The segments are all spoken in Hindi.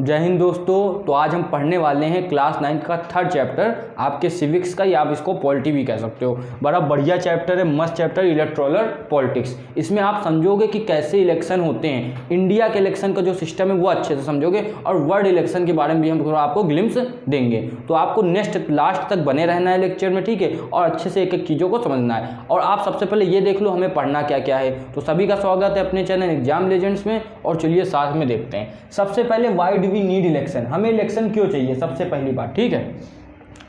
जय हिंद दोस्तों। तो आज हम पढ़ने वाले हैं क्लास 9 का थर्ड चैप्टर आपके सिविक्स का, या आप इसको पॉलिटी भी कह सकते हो। बड़ा बढ़िया चैप्टर है, मस्त चैप्टर, इलेक्टोरल पॉलिटिक्स। इसमें आप समझोगे कि कैसे इलेक्शन होते हैं, इंडिया के इलेक्शन का जो सिस्टम है वो अच्छे से समझोगे, और वर्ल्ड इलेक्शन के बारे में भी हम थोड़ा आपको ग्लिम्स देंगे। तो आपको नेक्स्ट लास्ट तक बने रहना है लेक्चर में, ठीक है, और अच्छे से एक एक चीज़ों को समझना है। और आप सबसे पहले ये देख लो हमें पढ़ना क्या क्या है। तो सभी का स्वागत है अपने चैनल एग्जाम लेजेंड्स में, और चलिए साथ में देखते हैं। सबसे पहले why do we need election, हमें इलेक्शन क्यों चाहिए, सबसे पहली बात, ठीक है।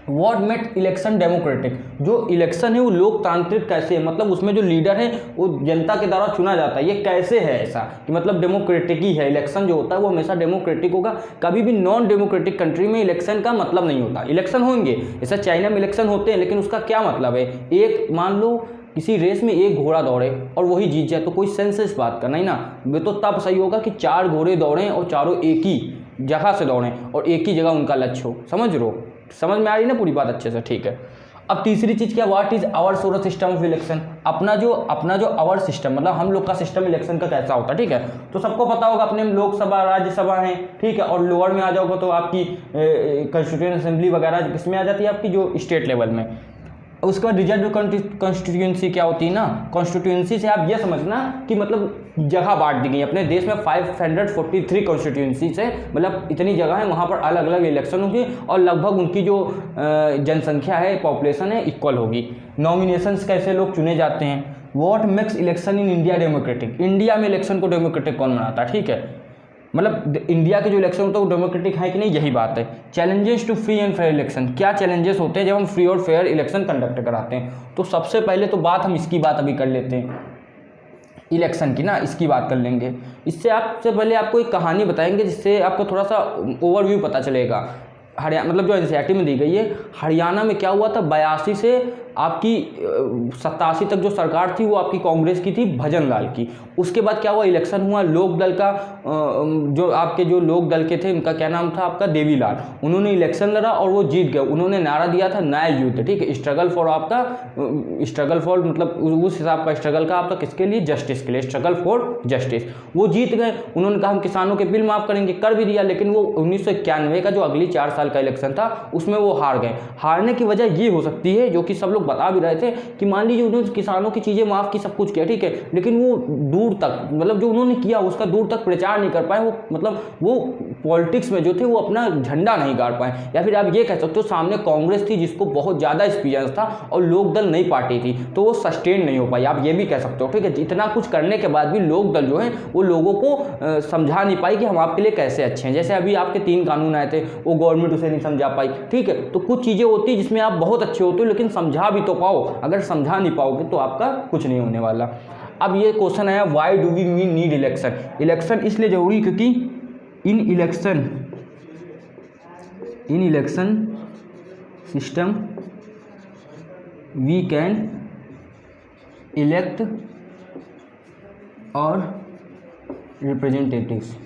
व्हाट मेक इलेक्शन डेमोक्रेटिक, जो इलेक्शन है वो लोकतांत्रिक कैसे है, मतलब उसमें जो लीडर है वो जनता के द्वारा चुना जाता है, ये कैसे है ऐसा कि मतलब डेमोक्रेटिक ही है। इलेक्शन जो होता है वो हमेशा डेमोक्रेटिक होगा, कभी भी नॉन डेमोक्रेटिक कंट्री में इलेक्शन का मतलब नहीं होता। इलेक्शन होंगे, जैसा चाइना में इलेक्शन होते हैं, लेकिन उसका क्या मतलब है, एक मान लो किसी रेस में एक घोड़ा दौड़े और वही जीत जाए, तो कोई सेंस इस बात का नहीं ना। वे तो तब सही होगा कि 4 घोड़े दौड़ें और चारों एक ही जगह से दौड़ें और एक ही जगह उनका लक्ष्य हो। समझ में आ रही ना पूरी बात अच्छे से, ठीक है। अब तीसरी चीज़ क्या, what is our solar system of election, अपना जो आवर सिस्टम, मतलब हम लोग का सिस्टम इलेक्शन का कैसा होता है, ठीक है। तो सबको पता होगा अपने लोकसभा राज्यसभा है, ठीक है, और लोअर में आ जाओगे तो आपकी कॉन्स्टिट्यूएंट असेंबली वगैरह किसमें आ जाती है, आपकी जो स्टेट लेवल में। उसके बाद रिजर्व कॉन्स्टिट्यूंसी क्या होती है ना, कॉन्स्टिट्यूंसी से आप ये समझना कि मतलब जगह बांट दी गई अपने देश में 543 कॉन्स्टिट्यूंसी से, मतलब इतनी जगह है, वहाँ पर अलग अलग इलेक्शन होंगे और लगभग उनकी जो जनसंख्या है, पॉपुलेशन है, इक्वल होगी। नॉमिनेशंस कैसे लोग चुने जाते हैं। What makes election in India democratic, India में इलेक्शन को डेमोक्रेटिक कौन बनाता है, ठीक है, मतलब इंडिया के जो इलेक्शन होता है वो डेमोक्रेटिक है कि नहीं, यही बात है। Challenges to free and fair election, क्या चैलेंजेस होते हैं जब हम फ्री और फेयर इलेक्शन कंडक्ट कराते हैं। तो सबसे पहले तो बात हम इसकी बात अभी कर लेते हैं, इलेक्शन की ना, इसकी बात कर लेंगे। इससे आपसे पहले आपको एक कहानी बताएंगे जिससे आपको थोड़ा सा ओवरव्यू पता चलेगा। हरियाणा मतलब जो एनसीईआरटी में दी गई है, हरियाणा में क्या हुआ था, 82 से आपकी 87 तक जो सरकार थी वो आपकी कांग्रेस की थी, भजन लाल की। उसके बाद क्या हुआ, इलेक्शन हुआ, लोक दल का जो आपके जो लोक दल के थे उनका क्या नाम था आपका, देवीलाल, उन्होंने इलेक्शन लड़ा और वो जीत गए। उन्होंने नारा दिया था न्याय युद्ध, ठीक है, स्ट्रगल फॉर आपका, स्ट्रगल फॉर मतलब उस हिसाब का स्ट्रगल का आपका किसके लिए, जस्टिस के लिए, स्ट्रगल फॉर जस्टिस। वो जीत गए। उन्होंने कहा हम किसानों के बिल माफ़ करेंगे, कर भी दिया, लेकिन वो 1991 का जो अगली 4 साल का इलेक्शन था उसमें वो हार गए। हारने की वजह ये हो सकती है, जो कि सब लोग बता भी रहे थे, कि मान लीजिए उन्होंने किसानों की चीज़ें माफ़ की, सब कुछ किया, ठीक है, लेकिन वो दूर तक मतलब जो उन्होंने किया उसका दूर तक प्रचार नहीं कर पाए। वो मतलब वो पॉलिटिक्स में जो थे वो अपना झंडा नहीं गाड़ पाए। या फिर आप ये कह सकते हो सामने कांग्रेस थी जिसको बहुत ज़्यादा एक्सपीरियंस था, और लोक दल नई पार्टी थी, तो वो सस्टेन नहीं हो पाई, आप ये भी कह सकते हो, ठीक है। इतना कुछ करने के बाद भी लोक दल जो है वो लोगों को समझा नहीं पाई कि हम आपके लिए कैसे अच्छे हैं। जैसे अभी आपके 3 कानून आए थे, वो गवर्नमेंट उसे नहीं समझा पाई, ठीक है। तो कुछ चीज़ें होती जिसमें आप बहुत अच्छे होते हो, लेकिन समझा भी तो पाओ। अगर समझा नहीं पाओगे तो आपका कुछ नहीं होने वाला। अब ये क्वेश्चन आया, why do we need election, election इसलिए जरूरी क्योंकि in election system we can elect और रिप्रेजेंटेटिव्स।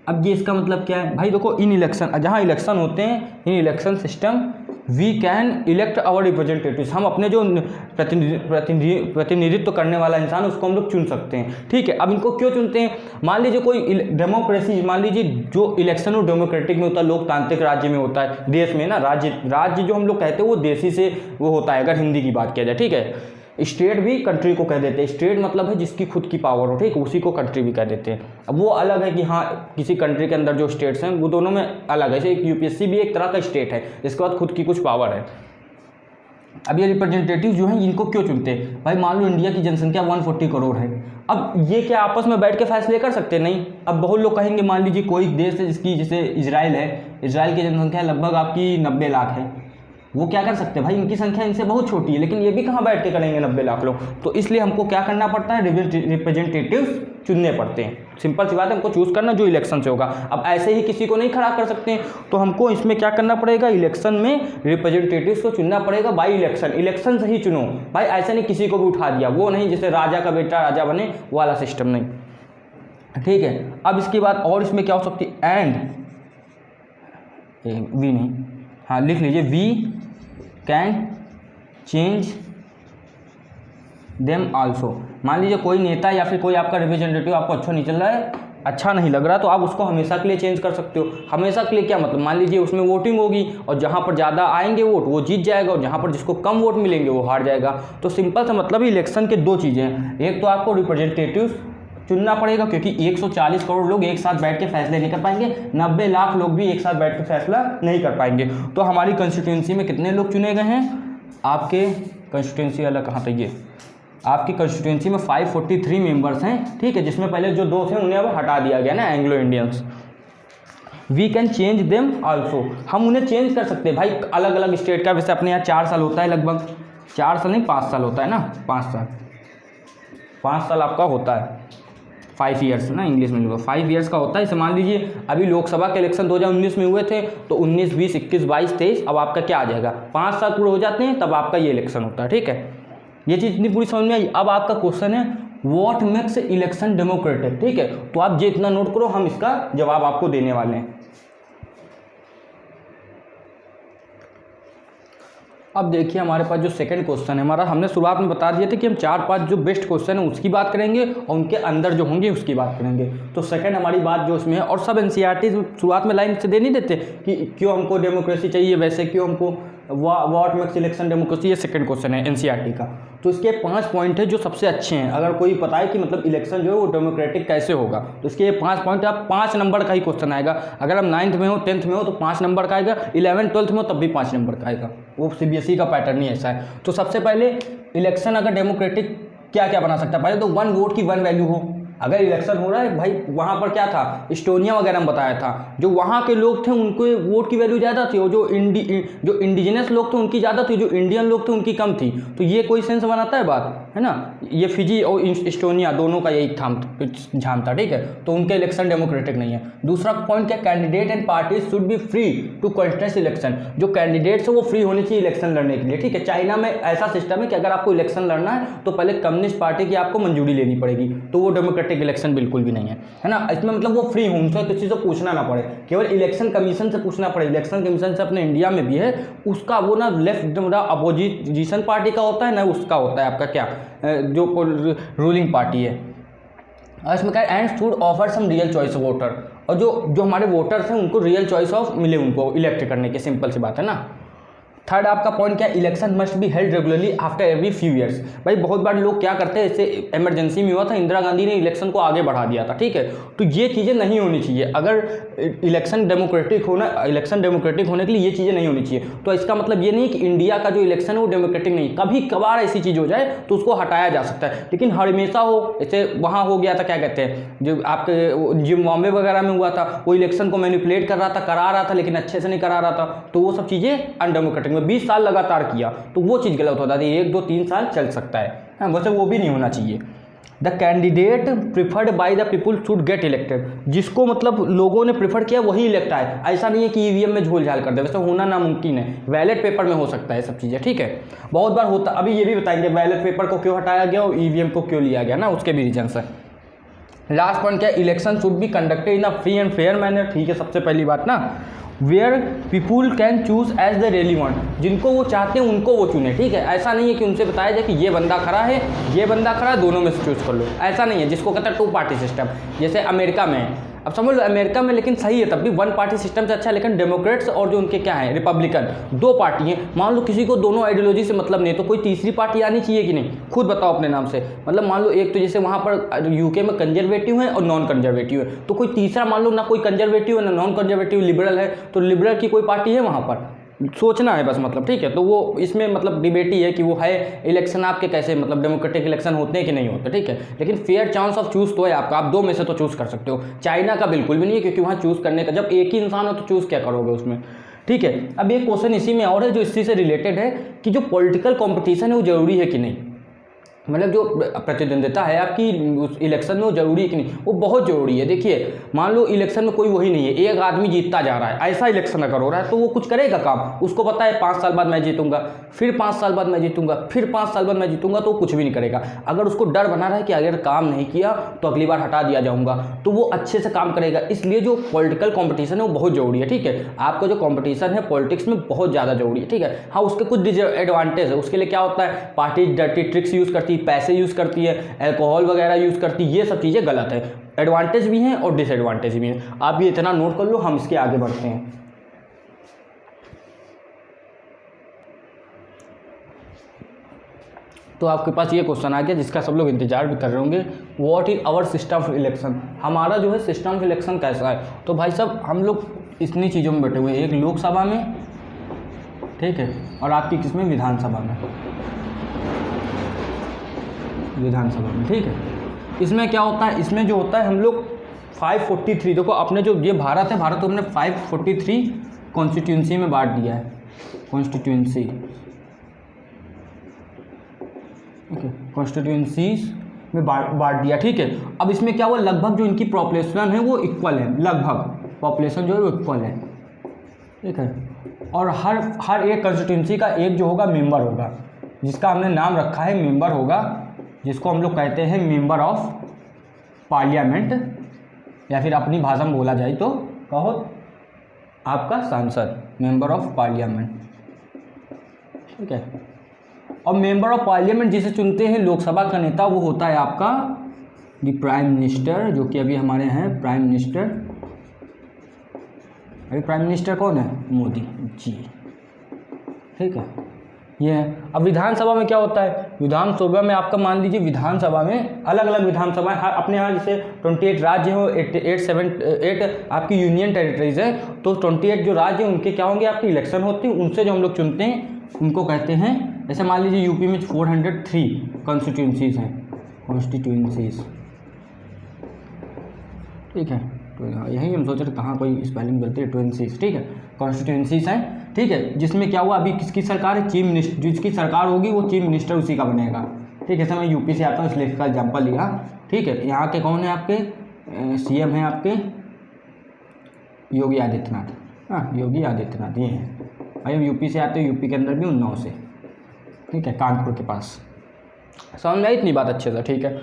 अब ये इसका मतलब क्या है भाई, देखो इन इलेक्शन, जहाँ इलेक्शन होते हैं, in election system we can elect our representatives, हम अपने जो प्रतिनिधित्व करने वाला इंसान उसको हम लोग चुन सकते हैं, ठीक है। अब इनको क्यों चुनते हैं, मान लीजिए कोई डेमोक्रेसी, मान लीजिए जो इलेक्शन और डेमोक्रेटिक में होता है, लोकतांत्रिक राज्य में होता है, देश में ना, राज्य जो हम लोग कहते हैं वो देशी से वो होता है, अगर हिंदी की बात किया जाए, ठीक है। स्टेट भी कंट्री को कह देते हैं, स्टेट मतलब है जिसकी खुद की पावर हो, ठीक है, उसी को कंट्री भी कह देते हैं। अब वो अलग है कि हाँ किसी कंट्री के अंदर जो स्टेट्स हैं वो दोनों में अलग है। जैसे यूपीएससी भी एक तरह का स्टेट है जिसके बाद खुद की कुछ पावर है। अब ये रिप्रेजेंटेटिव जो हैं इनको क्यों चुनते हैं भाई, मान लो इंडिया की जनसंख्या 140 करोड़ है, अब ये क्या आपस में बैठ के फैसले कर सकते नहीं। अब बहुत लोग कहेंगे, मान लीजिए कोई देश है जिसकी, जैसे इजराइल है, इजराइल की जनसंख्या लगभग आपकी 90 लाख है, वो क्या कर सकते हैं भाई, इनकी संख्या इनसे बहुत छोटी है, लेकिन ये भी कहाँ बैठ के करेंगे 90 लाख लोग। तो इसलिए हमको क्या करना पड़ता है, रिप्रेजेंटेटिव्स चुनने पड़ते हैं। सिंपल सी बात है, हमको चूज करना जो इलेक्शन से होगा। अब ऐसे ही किसी को नहीं खड़ा कर सकते हैं, तो हमको इसमें क्या करना पड़ेगा, इलेक्शन में रिप्रेजेंटेटिव्स को चुनना पड़ेगा बाई इलेक्शन, इलेक्शन से ही चुनो भाई, ऐसा नहीं किसी को भी उठा दिया, वो नहीं जैसे राजा का बेटा राजा बने वाला सिस्टम नहीं, ठीक है। अब इसके बाद और इसमें क्या हो सकती है, एंड वी नहीं, हाँ लिख लीजिए, we can change them also. मान लीजिए कोई नेता या फिर कोई आपका रिप्रेजेंटेटिव आपको अच्छा नहीं चल रहा है, अच्छा नहीं लग रहा तो आप उसको हमेशा के लिए चेंज कर सकते हो। हमेशा के लिए क्या मतलब, मान लीजिए उसमें वोटिंग होगी और जहाँ पर ज़्यादा आएंगे वोट वो जीत जाएगा और जहाँ पर जिसको कम वोट मिलेंगे वो हार जाएगा। तो सिंपल सा मतलब इलेक्शन के दो चीज़ें हैं, एक तो आपको रिप्रेजेंटेटिव चुनना पड़ेगा क्योंकि 140 करोड़ लोग एक साथ बैठ के फैसले नहीं कर पाएंगे, 90 लाख लोग भी एक साथ बैठ के फैसला नहीं कर पाएंगे। तो हमारी कंस्टिट्यूंसी में कितने लोग चुने गए हैं, आपके कंस्टिट्यूंसी वाला कहाँ था ये, आपकी कंस्टिट्यूंसी में 543 मेंबर्स हैं, ठीक है, जिसमें पहले जो 2 थे उन्हें अब हटा दिया गया ना, Anglo Indians. We can change them also, हम उन्हें चेंज कर सकते हैं भाई, अलग अलग स्टेट का। वैसे अपने यहाँ 4 साल होता है, लगभग 4 साल नहीं 5 साल होता है ना, 5 साल आपका होता है, 5 ईयर्स ना इंग्लिश में लिखो, 5 ईयर्स का होता है। इसे मान लीजिए अभी लोकसभा के इलेक्शन 2019 में हुए थे तो 19, 20, 21, 22, 23, अब आपका क्या आ जाएगा, 5 साल पूरे हो जाते हैं तब आपका ये इलेक्शन होता है, ठीक है। ये चीज़ इतनी पूरी समझ में आई। अब आपका क्वेश्चन है व्हाट मेक्स इलेक्शन डेमोक्रेटिक, ठीक है, तो आप ये इतना नोट करो, हम इसका जवाब आपको देने वाले हैं। अब देखिए हमारे पास जो सेकंड क्वेश्चन है हमारा, हमने शुरुआत में बता दिया था कि हम 4-5 जो बेस्ट क्वेश्चन है उसकी बात करेंगे और उनके अंदर जो होंगे उसकी बात करेंगे। तो सेकंड हमारी बात जो इसमें है, और सब एनसीईआरटी शुरुआत में लाइन से दे नहीं देते कि क्यों हमको डेमोक्रेसी चाहिए, वैसे क्यों हमको व्हाट मेक्स इलेक्शन डेमोक्रेसी, ये सेकंड क्वेश्चन है एनसीईआरटी का। तो इसके 5 पॉइंट है जो सबसे अच्छे हैं, अगर कोई पता है कि मतलब इलेक्शन जो है वो डेमोक्रेटिक कैसे होगा तो इसके ये 5 पॉइंट, आप 5 नंबर का ही क्वेश्चन आएगा। अगर हम 9th में हो 10th में हो तो 5 नंबर का आएगा, 11th 12th में हो तब भी 5 नंबर का आएगा, वो सीबीएसई का पैटर्न ही ऐसा है। तो सबसे पहले इलेक्शन अगर डेमोक्रेटिक क्या क्या बना सकता है, पहले तो 1 वोट की 1 वैल्यू हो। अगर इलेक्शन हो रहा है भाई, वहाँ पर क्या था, इस्टोनिया वगैरह में बताया था, जो वहाँ के लोग थे उनको वोट की वैल्यू ज़्यादा थी और जो इंडिजिनस लोग थे उनकी ज़्यादा थी, जो इंडियन लोग थे उनकी कम थी। तो ये कोई सेंस बनाता है बात, है ना। ये फिजी और इस्टोनिया दोनों का यही झाम था, ठीक है, तो उनके इलेक्शन डेमोक्रेटिक नहीं है। दूसरा पॉइंट क्या, candidate and parties should be free to contest election, जो कैंडिडेट्स है वो फ्री होने चाहिए इलेक्शन लड़ने के लिए, ठीक है। चाइना में ऐसा सिस्टम है कि अगर आपको इलेक्शन लड़ना है तो पहले कम्युनिस्ट पार्टी की आपको मंजूरी लेनी पड़ेगी, तो वो डेमोक्रेटिक इलेक्शन बिल्कुल भी नहीं है ना। इसमें मतलब वो फ्री हों, उनसे किसी से पूछना ना पड़े, केवल इलेक्शन कमीशन से पूछना पड़े। इलेक्शन कमीशन से अपने इंडिया में भी है, उसका वो ना लेफ्ट अपोजिशन पार्टी का होता है ना, उसका होता है आपका क्या, जो रूलिंग पार्टी है। इसमें क्या, and should offer some real choice voter, और जो हमारे वोटर्स हैं उनको रियल चॉइस ऑफ मिले उनको इलेक्ट करने की, सिंपल सी बात है ना। थर्ड आपका पॉइंट क्या, election must be held regularly after every few years. भाई बहुत बार लोग क्या करते हैं, इससे इमरजेंसी में हुआ था, इंदिरा गांधी ने इलेक्शन को आगे बढ़ा दिया था, ठीक है, तो ये चीज़ें नहीं होनी चाहिए। अगर इलेक्शन डेमोक्रेटिक होने के लिए ये चीज़ें नहीं होनी चाहिए। तो इसका मतलब ये नहीं कि इंडिया का जो इलेक्शन है वो डेमोक्रेटिक नहीं, कभी कभार ऐसी चीज़ हो जाए तो उसको हटाया जा सकता है, लेकिन हमेशा हो। जैसे वहाँ हो गया था, क्या कहते हैं, जो आपके जिम्बाब्वे वगैरह में हुआ था, वो इलेक्शन को मैनिपुलेट करा रहा था लेकिन अच्छे से नहीं करा रहा था, तो वो सब चीज़ें अनडेमोक्रेटिक में 20 साल लगातार किया तो वो चीज़ गलत होता है। 1, 2, 3 साल चल सकता है, वैसे वो भी नहीं होना चाहिए। The candidate preferred by the people should get elected, जिसको मतलब लोगों ने प्रिफर किया वही इलेक्ट आए। ऐसा नहीं है कि ईवीएम में झोल झाल कर दे, वैसे होना नामुमकिन है, बैलेट पेपर में हो सकता है सब चीज़ें, ठीक है। बहुत बार होता, अभी ये भी बताएंगे बैलेट पेपर को क्यों हटाया गया और ईवीएम को क्यों लिया गया ना, उसके भी रीजन है। लास्ट पॉइंट क्या, election should be conducted in a free and fair manner, ठीक है, सबसे पहली बात ना, where people can choose as the really want, जिनको वो चाहते हैं उनको वो चुने, ठीक है। ऐसा नहीं है कि उनसे बताया जाए कि ये बंदा खड़ा है, ये बंदा खड़ा है, दोनों में से चूज कर लो, ऐसा नहीं है, जिसको कहता है 2 पार्टी सिस्टम, जैसे अमेरिका में है। अब समझ लो अमेरिका में, लेकिन सही है तब भी 1 पार्टी सिस्टम से अच्छा है, लेकिन डेमोक्रेट्स और जो उनके क्या है रिपब्लिकन, 2 पार्टी हैं। मान लो किसी को दोनों आइडियोलॉजी से मतलब नहीं, तो कोई तीसरी पार्टी आनी चाहिए कि नहीं, खुद बताओ अपने नाम से। मतलब मान लो एक तो जैसे वहाँ पर यूके में कंजर्वेटिव है और नॉन कंजर्वेटिव है, तो कोई तीसरा मान लो ना कोई कंजर्वेटिव है ना नॉन कंजर्वेटिव, लिबरल है, तो लिबरल की कोई पार्टी है वहाँ पर, सोचना है बस, मतलब ठीक है। तो वो इसमें मतलब डिबेट ही है कि वो है इलेक्शन आपके कैसे मतलब डेमोक्रेटिक इलेक्शन होते हैं कि नहीं होते, ठीक है। लेकिन फेयर चांस ऑफ चूज तो है आपका, आप 2 में से तो चूज कर सकते हो। चाइना का बिल्कुल भी नहीं है, क्योंकि वहाँ चूज करने का, जब एक ही इंसान हो तो चूज क्या करोगे उसमें, ठीक है। अब एक क्वेश्चन इसी में और है जो इसी से रिलेटेड है कि जो पॉलिटिकल कॉम्पिटिशन है वो जरूरी है कि नहीं, मतलब जो प्रतिद्वंदिता है आपकी इलेक्शन में वो जरूरी है कि नहीं, वो बहुत ज़रूरी है। देखिए मान लो इलेक्शन में कोई वही नहीं है, एक आदमी जीतता जा रहा है, ऐसा इलेक्शन अगर हो रहा है तो वो कुछ करेगा काम, उसको पता है 5 साल बाद मैं जीतूंगा, फिर 5 साल बाद मैं जीतूंगा, फिर 5 साल बाद मैं जीतूंगा, तो कुछ भी नहीं करेगा। अगर उसको डर बना रहा है कि अगर काम नहीं किया तो अगली बार हटा दिया जाऊँगा, तो वो अच्छे से काम करेगा। इसलिए जो पॉलिटिकल कॉम्पिटिशन है वो बहुत ज़रूरी है, ठीक है। आपका जो कॉम्पिटिशन है पॉलिटिक्स में बहुत ज़्यादा जरूरी है, ठीक है। हाँ उसके कुछ डिसएडवांटेज है, उसके लिए क्या होता है, पार्टी डर्टी ट्रिक्स यूज़ करती है, पैसे यूज़ करती है, अल्कोहल वगैरह यूज़ करती है, ये सब चीज़ें गलत है। एडवांटेज भी हैं और डिसएडवांटेज भी हैं। आप ये इतना नोट कर लो, हम इसके आगे बढ़ते हैं। तो आपके पास ये क्वेश्चन आ गया जिसका सब लोग इंतजार भी कर रहे होंगे, what is our system of election, हमारा जो है सिस्टम ऑफ इलेक्शन कैसा है। तो भाई साहब हम लोग इतनी चीज़ों में बैठे हुए हैं, एक लोकसभा में, ठीक है, और आपकी किसमें, विधानसभा में, विधानसभा में, ठीक है। इसमें क्या होता है, इसमें जो होता है हम लोग 543, देखो अपने जो ये भारत है, भारत को हमने 543 कॉन्स्टिट्यूंसी में बांट दिया है, कॉन्स्टिट्यूंसी, ओके, कॉन्स्टिट्यूंसीज में बांट दिया, ठीक है। अब इसमें क्या हुआ, लगभग जो इनकी पॉपुलेशन है वो इक्वल है, लगभग पॉपुलेशन जो है वो इक्वल है, ठीक है। और हर एक कॉन्स्टिट्यूंसी का एक जो होगा मेंबर होगा, जिसका हमने नाम रखा है मेंबर होगा, जिसको हम लोग कहते हैं मेंबर ऑफ पार्लियामेंट, या फिर अपनी भाषा में बोला जाए तो कहो आपका सांसद, मेंबर ऑफ पार्लियामेंट, ठीक है। और मेंबर ऑफ पार्लियामेंट जिसे चुनते हैं लोकसभा का नेता, वो होता है आपका द प्राइम मिनिस्टर, जो कि अभी हमारे हैं प्राइम मिनिस्टर। अभी प्राइम मिनिस्टर कौन है, मोदी जी, ठीक है। ये है। अब विधानसभा में क्या होता है, विधानसभा में आपका मान लीजिए विधानसभा में अलग अलग विधानसभाएं, अपने यहाँ जैसे 28 राज्य हो, 8 आपकी यूनियन टेरिटरीज है, तो 28 जो राज्य हैं उनके क्या होंगे, आपकी इलेक्शन होती है, उनसे जो हम लोग चुनते हैं उनको कहते हैं, जैसे मान लीजिए यूपी में 403 कॉन्स्टिट्यूंसीज हैं, कॉन्स्टिट्यूंसीज, ठीक है। तो यही हम सोच रहे कहाँ कोई स्पेलिंग गलती है, ट्वेंसीज, ठीक है, कॉन्स्टिट्यूंसीज हैं, ठीक है। जिसमें क्या हुआ, अभी किसकी सरकार है, चीफ मिनिस्टर, जिसकी सरकार होगी वो चीफ मिनिस्टर उसी का बनेगा, ठीक है। जैसे मैं यूपी से आता हूँ इसलिए इसका एग्जाम्पल लिया, ठीक है। यहाँ के कौन है आपके सीएम हैं, आपके योगी आदित्यनाथ, हाँ योगी आदित्यनाथ ये हैं। भाई हम यूपी से आते हैं, यूपी के अंदर भी उन्नाव से, ठीक है, कानपुर के पास, समझ में आई इतनी बात अच्छे से, ठीक है।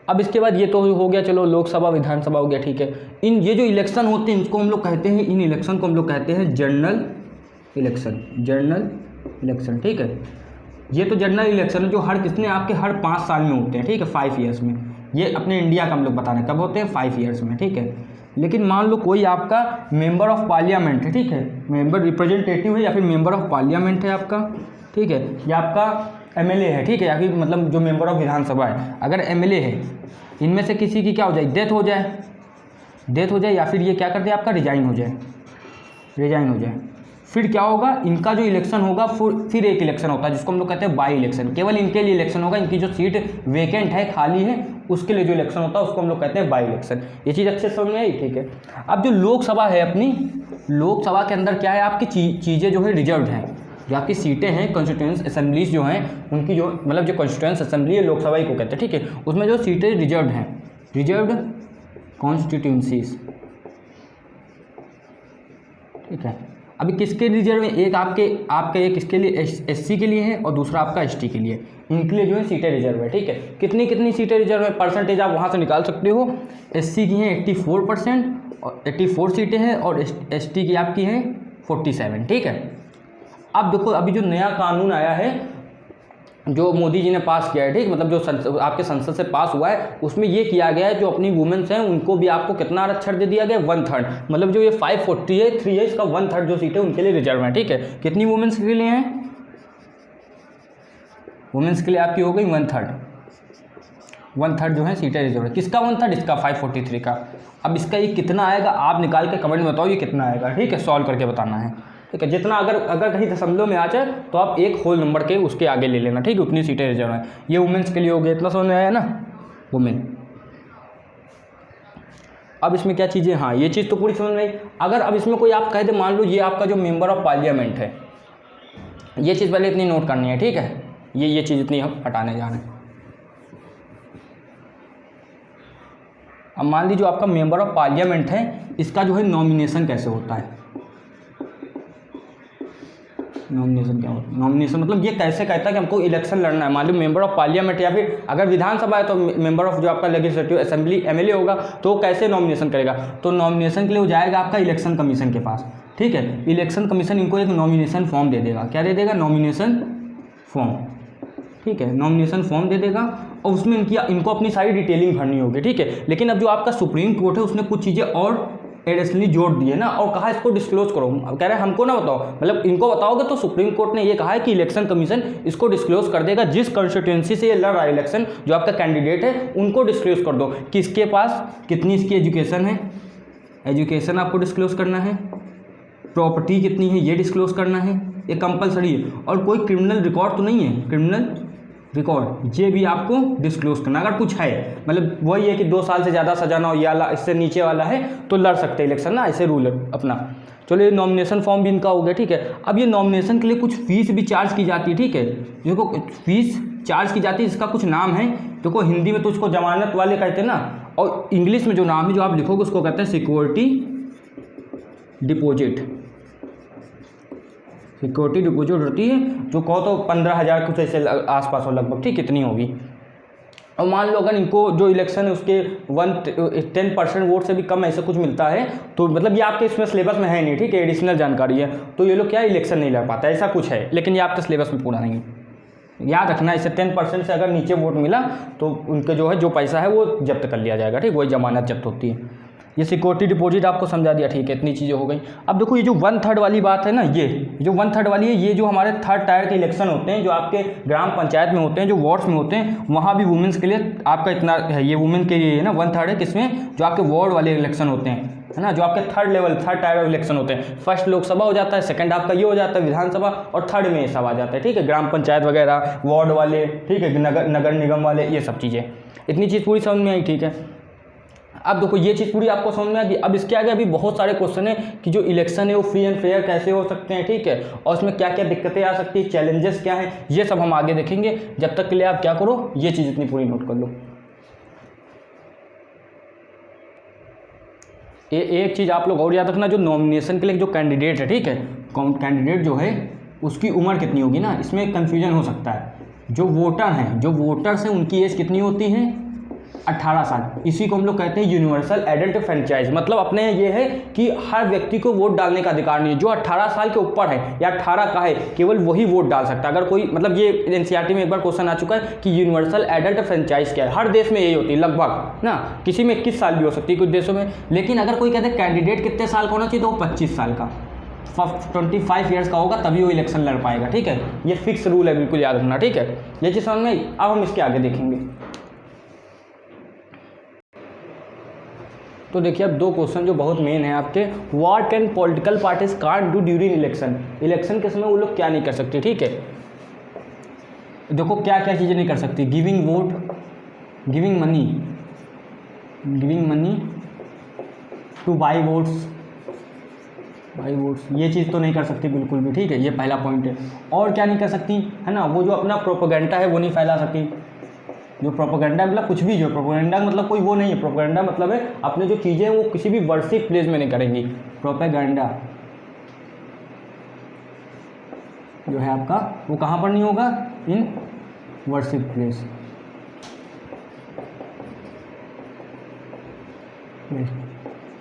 अब इसके बाद ये तो हो गया, चलो लोकसभा विधानसभा हो गया, ठीक है। इन ये जो इलेक्शन होते हैं इनको हम लोग कहते हैं, इन इलेक्शन को हम लोग कहते हैं जनरल इलेक्शन, जनरल इलेक्शन, ठीक है। ये तो जनरल इलेक्शन है जो हर किसने आपके हर 5 साल में होते हैं, ठीक है, 5 ईयर्स में। ये अपने इंडिया का हम लोग बता रहे हैं कब होते हैं, 5 ईयर्स में, ठीक है। लेकिन मान लो कोई आपका मेंबर ऑफ पार्लियामेंट है, ठीक है, मेंबर रिप्रेजेंटेटिव है या फिर मेंबर ऑफ पार्लियामेंट है आपका, ठीक है, या आपका एमएलए है, ठीक है, या फिर मतलब जो मेंबर ऑफ विधानसभा है, अगर एमएलए है, इनमें से किसी की क्या हो जाए, डेथ हो जाए, या फिर ये क्या कर दे आपका रिजाइन हो जाए, फिर क्या होगा, इनका जो इलेक्शन होगा फिर एक इलेक्शन होता है जिसको हम लोग कहते हैं बाई इलेक्शन, केवल इनके लिए इलेक्शन होगा, इनकी जो सीट वेकेंट है, खाली है, उसके लिए जो इलेक्शन होता है उसको हम लोग कहते हैं बाई इलेक्शन। ये चीज़ अच्छे से समझ में आई, ठीक है। अब जो लोकसभा है अपनी, लोकसभा के अंदर क्या है, आपकी चीज़ें जो है रिजर्व हैं, जो आपकी सीटें हैं, कॉन्स्टिट्यूएंट असेंबलीज जो हैं उनकी जो मतलब जो कॉन्स्टिट्यूएंट असेंबली है लोकसभा ही को कहते हैं, ठीक है। उसमें जो सीटें रिजर्व हैं, रिजर्व्ड कॉन्स्टिट्यूंसीज, ठीक है। अभी किसके रिजर्व में, एक आपके एक इसके लिए एससी के लिए है और दूसरा आपका एसटी के लिए, इनके लिए जो है सीटें रिजर्व है, ठीक है। कितनी सीटें रिजर्व है, परसेंटेज आप वहाँ से निकाल सकते हो। एससी की हैं 84% और 84 सीटें हैं, और एसटी की आपकी हैं 47, ठीक है। अब देखो अभी जो नया कानून आया है जो मोदी जी ने पास किया है, ठीक, मतलब जो आपके संसद से पास हुआ है, उसमें ये किया गया है जो अपनी वुमेन्स हैं उनको भी आपको कितना आरक्षण दे दिया गया, 1/3, मतलब जो ये 543 है इसका 1/3 जो सीटें उनके लिए रिजर्व है, ठीक है। कितनी वुमेन्स के लिए हैं, वुमेन्स के लिए आपकी हो गई 1/3 जो है सीटें रिजर्व है। किसका 1/3, इसका 543 का। अब इसका ये कितना आएगा आप निकाल के कमेंट में बताओ ये कितना आएगा, ठीक है, सॉल्व करके बताना है, ठीक है। जितना अगर कहीं दशमलव में आ जाए तो आप एक होल नंबर के उसके आगे ले लेना, ठीक है, उतनी सीटें रिजर्व हैं। ये वुमेन्स के लिए हो गया, इतना समझ में आया ना, वुमेन। अब इसमें क्या चीज़ें, हाँ ये चीज़ तो पूरी समझ में आई। अगर अब इसमें कोई आप कह दे, मान लो ये आपका जो मेंबर ऑफ पार्लियामेंट है, ये चीज़ पहले इतनी नोट करनी है, ठीक है, ये चीज़ इतनी हम हटाने जा रहे हैं। अब मान लीजिए जो आपका मेंबर ऑफ पार्लियामेंट है इसका जो है नॉमिनेशन कैसे होता है, नॉमिनेशन क्या होता है, नॉमिनेशन मतलब ये कैसे कहता है कि हमको इलेक्शन लड़ना है। मान लो मेंबर ऑफ पार्लियामेंट या फिर अगर विधानसभा है तो मेंबर ऑफ जो आपका लेजिस्लेटिव असेंबली एमएलए होगा, तो कैसे नॉमिनेशन करेगा, तो नॉमिनेशन के लिए वो जाएगा आपका इलेक्शन कमीशन के पास, ठीक है। इलेक्शन कमीशन इनको एक नॉमिनेशन फॉर्म दे देगा, क्या दे देगा, नॉमिनेशन फॉर्म, ठीक है, नॉमिनेशन फॉर्म दे देगा। और उसमें इनको अपनी सारी डिटेलिंग भरनी होगी, ठीक है। लेकिन अब जो आपका सुप्रीम कोर्ट है उसने कुछ चीज़ें और एडिशनली जोड़ दी है ना, और कहा इसको डिस्क्लोज करो। अब कह रहे हैं हमको ना बताओ, मतलब इनको बताओगे तो सुप्रीम कोर्ट ने ये कहा है कि इलेक्शन कमीशन इसको डिस्क्लोज कर देगा, जिस कंस्टिट्यूंसी से ये लड़ रहा है इलेक्शन, जो आपका कैंडिडेट है उनको डिस्क्लोज कर दो कि इसके पास कितनी इसकी एजुकेशन है, एजुकेशन आपको डिस्क्लोज करना है, प्रॉपर्टी कितनी है ये डिस्क्लोज करना है, ये कंपलसरी है, और कोई क्रिमिनल रिकॉर्ड तो नहीं है, क्रिमिनल रिकॉर्ड ये भी आपको डिस्क्लोज करना। अगर कुछ है, मतलब वही है कि 2 साल से ज़्यादा सजा ना हो या इससे नीचे वाला है तो लड़ सकते हैं इलेक्शन ना, ऐसे रूल है अपना। चलो ये नॉमिनेशन फॉर्म भी इनका हो गया, ठीक है। अब ये नॉमिनेशन के लिए कुछ फीस भी चार्ज की जाती है, ठीक है। देखो फीस चार्ज की जाती है, इसका कुछ नाम है, देखो हिंदी में तो उसको जमानत वाले कहते हैं ना, और इंग्लिश में जो नाम है जो आप लिखोगे उसको कहते हैं सिक्योरिटी डिपॉजिट। सिक्योरिटी डिपॉजिट होती है जो कहो तो 15,000 कुछ ऐसे आसपास हो लगभग, ठीक कितनी होगी। और मान लो अगर इनको जो इलेक्शन है उसके 10% वोट से भी कम ऐसा कुछ मिलता है तो मतलब ये आपके इसमें सिलेबस में है नहीं, ठीक है, एडिशनल जानकारी है, तो ये लोग क्या इलेक्शन नहीं लड़ पाता, ऐसा कुछ है, लेकिन ये आपके सिलेबस में पूरा नहीं है। याद रखना, इससे 10% से अगर नीचे वोट मिला तो उनके जो है जो पैसा है वो जब्त कर लिया जाएगा, ठीक, वही जमानत जब्त होती है। ये सिक्योरिटी डिपॉजिट आपको समझा दिया, ठीक है, इतनी चीज़ें हो गई। अब देखो ये जो 1/3 वाली बात है ना, ये जो 1/3 वाली है, ये जो हमारे 3rd टायर के इलेक्शन होते हैं, जो आपके ग्राम पंचायत में होते हैं, जो वार्ड्स में होते हैं, वहाँ भी वुमेंस के लिए आपका इतना है, ये वुमेन के लिए है ना 1/3 है, किसमें, जो आपके वार्ड वाले इलेक्शन होते हैं, है ना, जो आपके 3rd टायर ऑफ इलेक्शन होते हैं। फर्स्ट लोकसभा हो जाता है, सेकंड आपका ये हो जाता है विधानसभा, और 3rd में ये सब आ जाता है, ठीक है, ग्राम पंचायत वगैरह, वार्ड वाले, ठीक है, नगर निगम वाले, ये सब चीज़ें। इतनी चीज़ पूरी समझ में आई, ठीक है। अब देखो ये चीज़ पूरी आपको समझ में आ गई। अब इसके आगे अभी बहुत सारे क्वेश्चन है कि जो इलेक्शन है वो फ्री एंड फेयर कैसे हो सकते हैं, ठीक है, और उसमें क्या क्या दिक्कतें आ सकती है, चैलेंजेस क्या हैं, ये सब हम आगे देखेंगे। जब तक के लिए आप क्या करो, ये चीज़ इतनी पूरी नोट कर लो। एक चीज़ आप लोग और याद रखना, जो नॉमिनेशन के लिए जो कैंडिडेट है, ठीक है, कैंडिडेट जो है उसकी उम्र कितनी होगी ना, इसमें कन्फ्यूजन हो सकता है। जो वोटर हैं, जो वोटर्स हैं उनकी एज कितनी होती है, 18 साल। इसी को हम लोग कहते हैं यूनिवर्सल एडल्ट फ्रेंचाइज। मतलब अपने ये है कि हर व्यक्ति को वोट डालने का अधिकार नहीं है, जो 18 साल के ऊपर है या 18 का है केवल वही वोट डाल सकता है। अगर कोई, मतलब ये एनसीईआरटी में एक बार क्वेश्चन आ चुका है कि यूनिवर्सल एडल्ट फ्रेंचाइज क्या है, हर देश में यही होती है लगभग ना, किसी में 21 साल भी हो सकती है कुछ देशों में। लेकिन अगर कोई कहते हैं कैंडिडेट कितने साल का होना चाहिए, तो वो 25 साल का, 25 ईयर्स का होगा तभी वो इलेक्शन लड़ पाएगा, ठीक है। ये फिक्स रूल है, बिल्कुल याद रखना, ठीक है। ये चीज़ समझ में आई। अब हम इसके आगे देखेंगे। तो देखिए अब 2 क्वेश्चन जो बहुत मेन है आपके, what can political parties can't do during election. Election के समय वो लोग क्या नहीं कर सकते, ठीक है। देखो क्या क्या चीज़ें नहीं कर सकती, giving vote, giving money two by votes, ये चीज़ तो नहीं कर सकती बिल्कुल भी, ठीक है, ये पहला पॉइंट है। और क्या नहीं कर सकती है ना, वो जो अपना प्रोपेगेंडा है वो नहीं फैला सकती। जो प्रोपेगेंडा मतलब कुछ भी, जो प्रोपेगेंडा मतलब कोई वो नहीं है, प्रोपेगेंडा मतलब है अपने जो चीज़ें वो किसी भी वर्शिप प्लेस में नहीं करेंगी। प्रोपेगेंडा जो है आपका वो कहाँ पर नहीं होगा, इन वर्शिप प्लेस।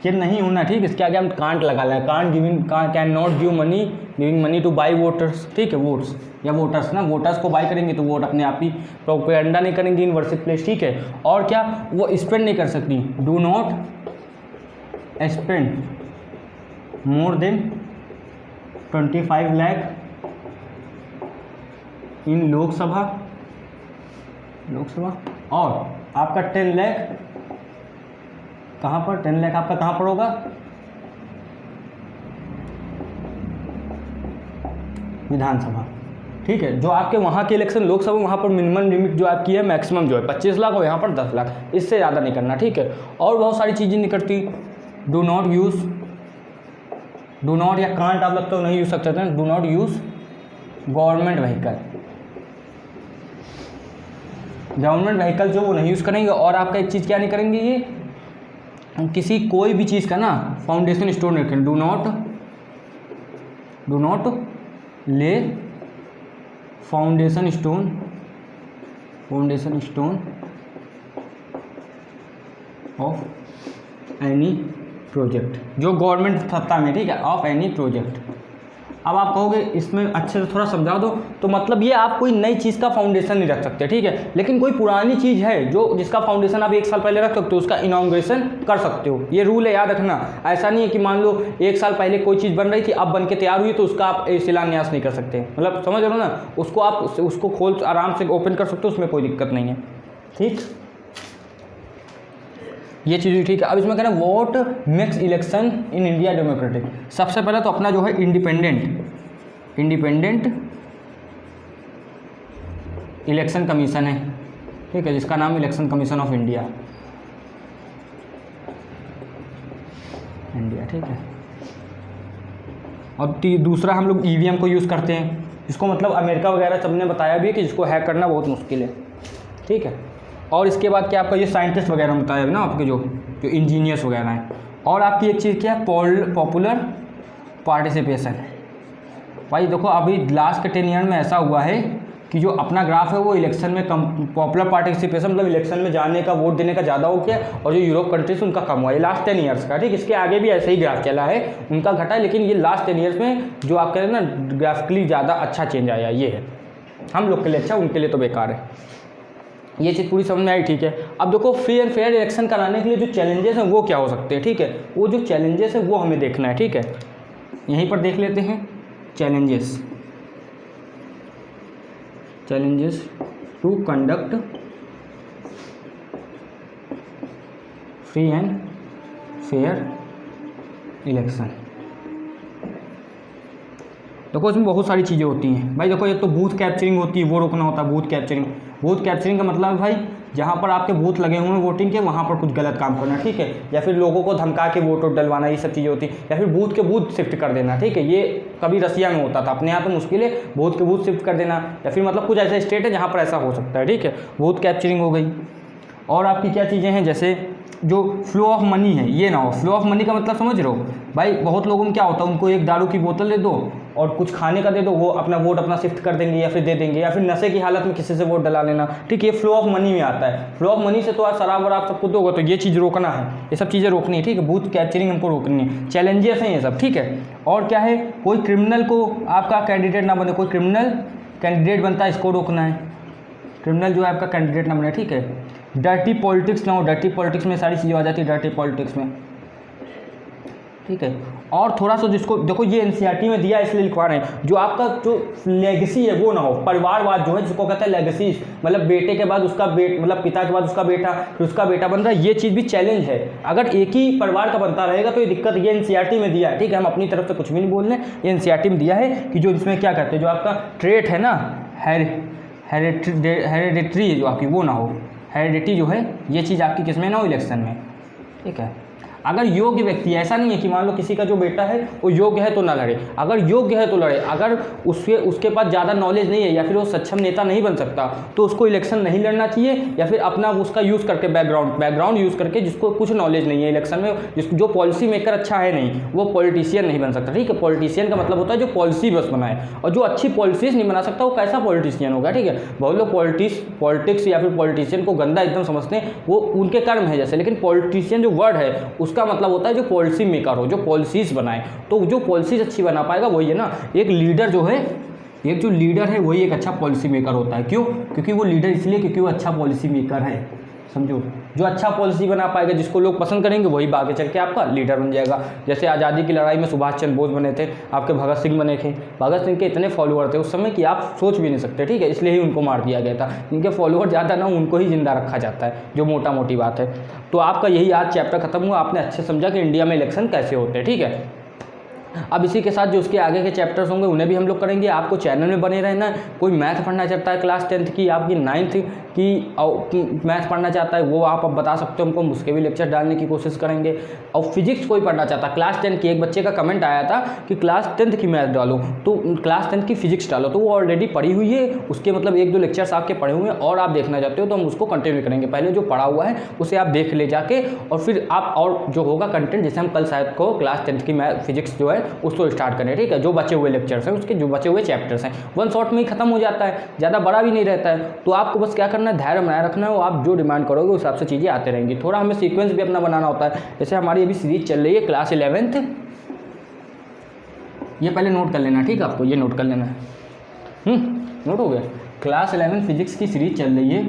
ये नहीं होना, ठीक। इसके आगे हम कांट लगा लें, can not give money two by voters, ठीक है, वोट्स या वोटर्स ना, वोटर्स को बाई करेंगे तो वोट अपने आप ही, प्रोपेगेंडा नहीं करेंगे इन वर्शिप प्लेस, ठीक है। और क्या, वो स्पेंड नहीं कर सकती, do not spend more than 25 lakh in Lok Sabha, और आपका 10 लाख कहाँ पर, 10 लाख आपका कहाँ पर होगा, विधानसभा, ठीक है। जो आपके वहाँ के इलेक्शन लोकसभा, वहाँ पर मिनिमम लिमिट जो आपकी है, मैक्सिमम जो है 25 लाख, और यहाँ पर 10 लाख, इससे ज़्यादा नहीं करना, ठीक है। और बहुत सारी चीज़ें नहीं करती, डू नॉट या कांट आप लगता हो नहीं यूज सकते हैं, do not use government vehicle जो वो नहीं यूज़ करेंगे। और आपका एक चीज़ क्या नहीं करेंगे, ये किसी कोई भी चीज़ का ना फाउंडेशन स्टोन रखें, डू नॉट ले foundation stone of any project, जो गवर्नमेंट सत्ता में, ठीक है, ऑफ एनी प्रोजेक्ट। अब आप कहोगे इसमें अच्छे से थोड़ा समझा दो, तो मतलब ये आप कोई नई चीज़ का फाउंडेशन नहीं रख सकते, ठीक है, लेकिन कोई पुरानी चीज़ है जो जिसका फाउंडेशन आप 1 साल पहले रख सकते हो, उसका इनॉग्रेशन कर सकते हो। ये रूल है, याद रखना। ऐसा नहीं है कि मान लो 1 साल पहले कोई चीज़ बन रही थी, अब बन के तैयार हुई तो उसका आप शिलान्यास नहीं कर सकते, मतलब समझ रहे हो ना, उसको आप उसको खोल आराम से ओपन कर सकते हो, उसमें कोई दिक्कत नहीं है, ठीक। ये चीज़ ठीक है। अब इसमें कहना vote makes election in India democratic. सबसे पहले तो अपना जो है इंडिपेंडेंट इलेक्शन कमीशन है, ठीक है, जिसका नाम इलेक्शन कमीशन ऑफ इंडिया, ठीक है। और दूसरा हम लोग ईवीएम को यूज़ करते हैं, जिसको मतलब अमेरिका वगैरह सबने बताया भी है कि जिसको हैक करना बहुत मुश्किल है, ठीक है। और इसके बाद क्या आपका ये साइंटिस्ट वगैरह बताया ना, आपके जो इंजीनियर्स वगैरह हैं। और आपकी एक चीज़ क्या है, पॉपुलर पार्टिसिपेशन। भाई देखो अभी लास्ट के 10 ईयर में ऐसा हुआ है कि जो अपना ग्राफ है वो इलेक्शन में कम, पॉपुलर पार्टिसिपेशन मतलब इलेक्शन में जाने का, वोट देने का ज़्यादा हो गया, और जो यूरोप कंट्रीज उनका कम हुआ है लास्ट 10 ईयर्स का, ठीक। इसके आगे भी ऐसे ही ग्राफ चला है, उनका घटा है, लेकिन ये लास्ट 10 ईयर्स में जो आप कह रहे हैं ना ग्राफिकली ज़्यादा अच्छा चेंज आया, ये है। हम लोग के लिए अच्छा, उनके लिए तो बेकार है। ये चीज़ पूरी समझ में आई, ठीक है। अब देखो फ्री एंड फेयर इलेक्शन कराने के लिए जो चैलेंजेस हैं वो क्या हो सकते हैं, ठीक है। वो जो चैलेंजेस है वो हमें देखना है, ठीक है। यहीं पर देख लेते हैं challenges to conduct free and fair election. देखो इसमें बहुत सारी चीज़ें होती हैं भाई। देखो एक तो बूथ कैप्चरिंग होती है, वो रोकना होता है। बूथ कैप्चरिंग का मतलब है भाई जहाँ पर आपके बूथ लगे हुए हैं वोटिंग के, वहाँ पर कुछ गलत काम करना, ठीक है, या फिर लोगों को धमका के वोट डलवाना, ये सब चीज़ें होती है। या फिर बूथ के बूथ शिफ्ट कर देना, ठीक है, ये कभी रसिया में होता था, अपने यहाँ तो मुश्किल है, बूथ के बूथ शिफ्ट कर देना। या फिर मतलब कुछ ऐसा स्टेट है जहाँ पर ऐसा हो सकता है, ठीक है, बूथ कैप्चरिंग हो गई। और आपकी क्या चीज़ें हैं, जैसे जो फ्लो ऑफ मनी है ये ना हो। फ्लो ऑफ मनी का मतलब समझ रहे हो भाई, बहुत लोगों में क्या होता है, उनको एक दारू की बोतल दे दो और कुछ खाने का दे दो, वो अपना वोट अपना शिफ्ट कर देंगे या फिर दे देंगे, या फिर नशे की हालत में किसी से वोट डला लेना, ठीक है, ये फ्लो ऑफ मनी में आता है। फ्लो ऑफ मनी से तो आज शराब और आप सब कुछ दोगे, तो ये चीज़ रोकना है, ये सब चीज़ें रोकनी है, ठीक है। बूथ कैप्चरिंग हमको रोकनी है, चैलेंजेस हैं ये सब, ठीक है। और क्या है, कोई क्रिमिनल को आपका कैंडिडेट ना बने, कोई क्रिमिनल कैंडिडेट बनता है, इसको रोकना है। क्रिमिनल जो है आपका कैंडिडेट ना बने, ठीक है। डर्टी पॉलिटिक्स ना हो, डर्टी पॉलिटिक्स में सारी चीज़ें आ जाती है, डर्टी पॉलिटिक्स में, ठीक है। और थोड़ा सा जिसको देखो ये एनसीईआरटी में दिया है इसलिए लिखवा रहे हैं, जो आपका जो लेगेसी है वो ना हो, परिवारवाद जो है जिसको कहते हैं लेगेसी, मतलब बेटे के बाद उसका मतलब पिता के बाद उसका बेटा, फिर उसका बेटा बन रहा है, ये चीज़ भी चैलेंज है। अगर एक ही परिवार का बनता रहेगा तो ये दिक्कत, ये एनसीईआरटी में दिया है, ठीक है, हम अपनी तरफ से कुछ भी नहीं बोल रहे हैं, ये एनसीईआरटी में दिया है कि जो इसमें क्या कहते हैं, जो आपका ट्रेट है ना, हेरिडिटरी है जो आपकी, वो ना हो, हेरिडिटी जो है ये चीज़ आपकी किस में ना हो, इलेक्शन में, ठीक है। अगर योग्य व्यक्ति, ऐसा नहीं है कि मान लो किसी का जो बेटा है वो योग्य है तो ना लड़े, अगर योग्य है तो लड़े। अगर उसके पास ज़्यादा नॉलेज नहीं है या फिर वो सक्षम नेता नहीं बन सकता तो उसको इलेक्शन नहीं लड़ना चाहिए, या फिर अपना उसका यूज़ करके बैकग्राउंड यूज़ करके, जिसको कुछ नॉलेज नहीं है इलेक्शन में, जो पॉलिसी मेकर अच्छा है नहीं, वो पॉलिटिशियन नहीं बन सकता, ठीक है। पॉलिटिशियन का मतलब होता है जो पॉलिसी बस बनाए, और जो अच्छी पॉलिसीज नहीं बना सकता वो कैसा पॉलिटिशियन होगा, ठीक है। बहुत लोग पॉलिटिक्स या फिर पॉलिटिशियन को गंदा एकदम समझते हैं, वो उनके कर्म है जैसे, लेकिन पॉलिटिशियन जो वर्ड है उसका मतलब होता है जो पॉलिसी मेकर हो, जो पॉलिसीज बनाए। तो जो पॉलिसीज अच्छी बना पाएगा वही है ना, एक लीडर जो है, एक जो लीडर है वही एक अच्छा पॉलिसी मेकर होता है। क्यों? क्योंकि वो लीडर इसलिए क्योंकि वो अच्छा पॉलिसी मेकर है, समझो। जो अच्छा पॉलिसी बना पाएगा, जिसको लोग पसंद करेंगे, वही आगे चल के आपका लीडर बन जाएगा। जैसे आज़ादी की लड़ाई में सुभाष चंद्र बोस बने थे, आपके भगत सिंह बने थे। भगत सिंह के इतने फॉलोअर थे उस समय कि आप सोच भी नहीं सकते, ठीक है, इसलिए ही उनको मार दिया गया था। इनके फॉलोअर ज़्यादा ना, उनको ही जिंदा रखा जाता है, जो मोटा मोटी बात है। तो आपका यही आज चैप्टर खत्म हुआ, आपने अच्छे समझा कि इंडिया में इलेक्शन कैसे होते हैं, ठीक है। अब इसी के साथ जो उसके आगे के चैप्टर्स होंगे उन्हें भी हम लोग करेंगे। आपको चैनल में बने रहना है। कोई मैथ पढ़ना चाहता है क्लास 10th की, आपकी 9th की मैथ पढ़ना चाहता है, वो आप अब बता सकते हो हमको, उसके भी लेक्चर डालने की कोशिश करेंगे। और फिजिक्स कोई पढ़ना चाहता है क्लास 10 की, एक बच्चे का कमेंट आया था कि क्लास 10th की मैथ डालो, तो क्लास 10th की फिजिक्स डालो, तो वो ऑलरेडी पढ़ी हुई है, उसके मतलब 1-2 लेक्चर्स आपके पढ़े हुए हैं, और आप देखना चाहते हो तो हम उसको कंटिन्यू करेंगे। पहले जो पढ़ा हुआ है उसे आप देख ले जाके, और फिर आप और जो होगा कंटेंट, जैसे हम कल शायद को क्लास 10th की मैथ फिजिक्स जो है उसको स्टार्ट करें, ठीक है। जो बचे हुए लेक्चर्स हैं, उसके जो बचे हुए चैप्टर्स हैं, वन शॉट में ही खत्म हो जाता है, ज़्यादा बड़ा भी नहीं रहता है। तो आपको बस क्या करना है, धैर्य बनाए रखना है, आप जो डिमांड करोगे उस हिसाब से चीज़ें आते रहेंगी। थोड़ा हमें सीक्वेंस भी अपना बनाना होता है। जैसे हमारी अभी सीरीज चल रही है क्लास 11th, ये पहले नोट कर लेना, ठीक है, आपको ये नोट कर लेना है। नोट हो गया। क्लास 11 फिजिक्स की सीरीज चल रही है,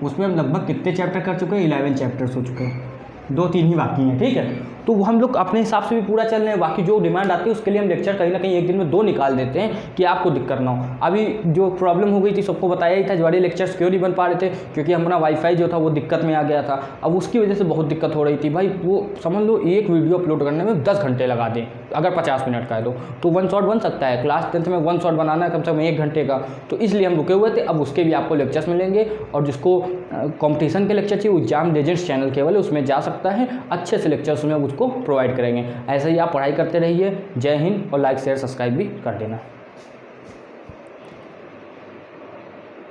उसमें हम लगभग कितने चैप्टर कर चुके हैं? 11 चैप्टर्स हो चुके हैं, 2-3 ही बाकी हैं, ठीक है। तो वो हम लोग अपने हिसाब से भी पूरा चल रहे हैं, बाकी जो डिमांड आती है उसके लिए हम लेक्चर कहीं ना कहीं एक दिन में 2 निकाल देते हैं कि आपको दिक्कत ना हो। अभी जो प्रॉब्लम हो गई थी सबको बताया ही था, बड़े लेक्चर्स क्यों नहीं बन पा रहे थे, क्योंकि हमारा वाईफाई जो था वो दिक्कत में आ गया था। अब उसकी वजह से बहुत दिक्कत हो रही थी भाई, वो समझ लो एक वीडियो अपलोड करने में 10 घंटे लगा दें, अगर 50 मिनट का है तो 1 शॉट बन सकता है। क्लास 10th में 1 शॉट बनाना है कम से कम 1 घंटे का, तो इसलिए हम रुके हुए थे। अब उसके भी आपको लेक्चर्स मिलेंगे, और जिसको कंपटीशन के लेक्चर चाहिए वो एग्जाम लेजेंड्स चैनल केवल है, उसमें जा सकता है, अच्छे से लेक्चर्स में उसको प्रोवाइड करेंगे। ऐसे ही आप पढ़ाई करते रहिए। जय हिंद, और लाइक शेयर सब्सक्राइब भी कर देना।